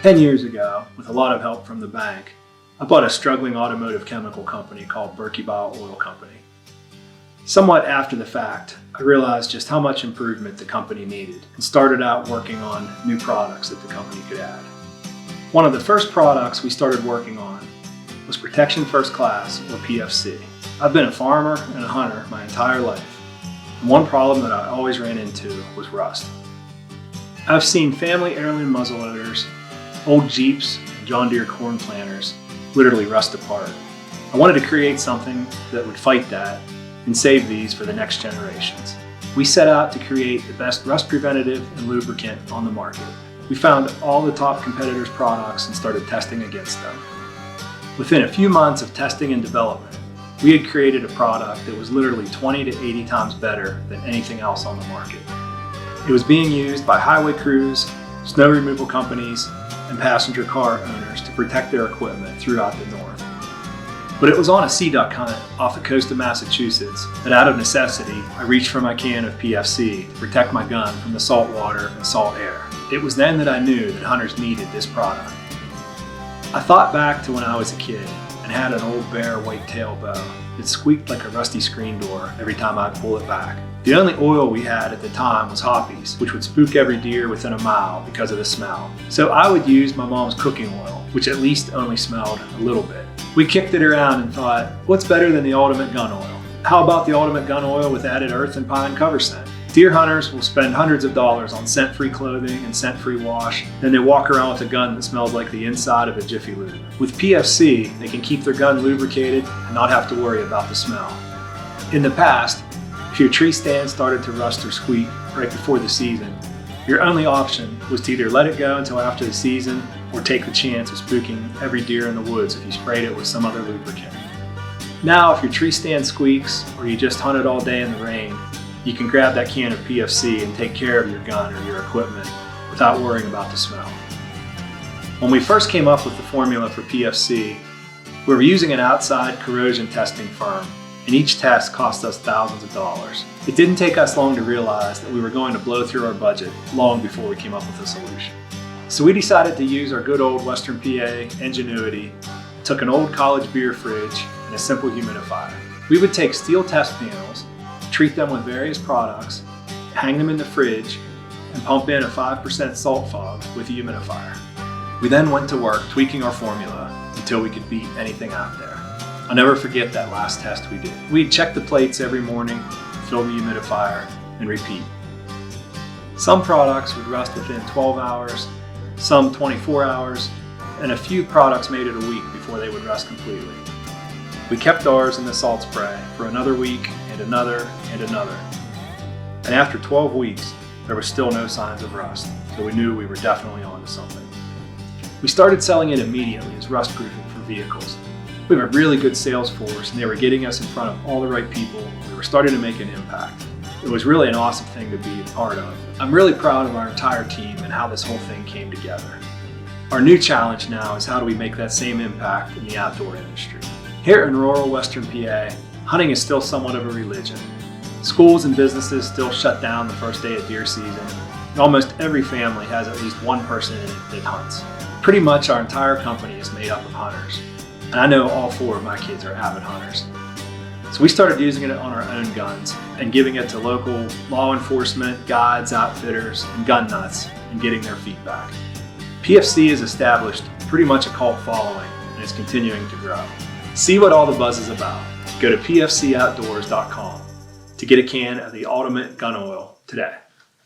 10 years ago, with a lot of help from the bank, I bought a struggling automotive chemical company called Berkey Oil Company. Somewhat after the fact, I realized just how much improvement the company needed and started out working on new products that the company could add. One of the first products we started working on was Protection First Class, or PFC. I've been a farmer and a hunter my entire life, and one problem that I always ran into was rust. I've seen family heirloom muzzleloaders, old Jeeps, and John Deere corn planters literally rust apart. I wanted to create something that would fight that and save these for the next generations. We set out to create the best rust preventative and lubricant on the market. We found all the top competitors' products and started testing against them. Within a few months of testing and development, we had created a product that was literally 20 to 80 times better than anything else on the market. It was being used by highway crews, snow removal companies, and passenger car owners to protect their equipment throughout the North. But it was on a sea duck hunt off the coast of Massachusetts that out of necessity, I reached for my can of PFC to protect my gun from the salt water and salt air. It was then that I knew that hunters needed this product. I thought back to when I was a kid and had an old Bear whitetail bow. It squeaked like a rusty screen door every time I'd pull it back. The only oil we had at the time was Hoppies, which would spook every deer within a mile because of the smell. So I would use my mom's cooking oil, which at least only smelled a little bit. We kicked it around and thought, what's better than the ultimate gun oil? How about the ultimate gun oil with added earth and pine cover scent? Deer hunters will spend hundreds of dollars on scent-free clothing and scent-free wash, then they walk around with a gun that smells like the inside of a Jiffy Lube. With PFC, they can keep their gun lubricated and not have to worry about the smell. In the past, if your tree stand started to rust or squeak right before the season, your only option was to either let it go until after the season or take the chance of spooking every deer in the woods if you sprayed it with some other lubricant. Now, if your tree stand squeaks or you just hunted all day in the rain, you can grab that can of PFC and take care of your gun or your equipment without worrying about the smell. When we first came up with the formula for PFC, we were using an outside corrosion testing firm, and each test cost us thousands of dollars. It didn't take us long to realize that we were going to blow through our budget long before we came up with a solution. So we decided to use our good old Western PA ingenuity, took an old college beer fridge and a simple humidifier. We would take steel test panels, treat them with various products, hang them in the fridge, and pump in a 5% salt fog with a humidifier. We then went to work tweaking our formula until we could beat anything out there. I'll never forget that last test we did. We'd check the plates every morning, fill the humidifier, and repeat. Some products would rust within 12 hours, some 24 hours, and a few products made it a week before they would rust completely. We kept ours in the salt spray for another week and another and another. And after 12 weeks, there were still no signs of rust, so we knew we were definitely onto something. We started selling it immediately as rust proofing for vehicles. We have a really good sales force and they were getting us in front of all the right people. We were starting to make an impact. It was really an awesome thing to be a part of. I'm really proud of our entire team and how this whole thing came together. Our new challenge now is how do we make that same impact in the outdoor industry. Here in rural Western PA, hunting is still somewhat of a religion. Schools and businesses still shut down the first day of deer season, and almost every family has at least one person in it that hunts. Pretty much our entire company is made up of hunters, and I know all 4 of my kids are avid hunters. So we started using it on our own guns and giving it to local law enforcement, guides, outfitters, and gun nuts and getting their feedback. PFC has established pretty much a cult following and is continuing to grow. See what all the buzz is about. Go to pfcoutdoors.com to get a can of the ultimate gun oil today.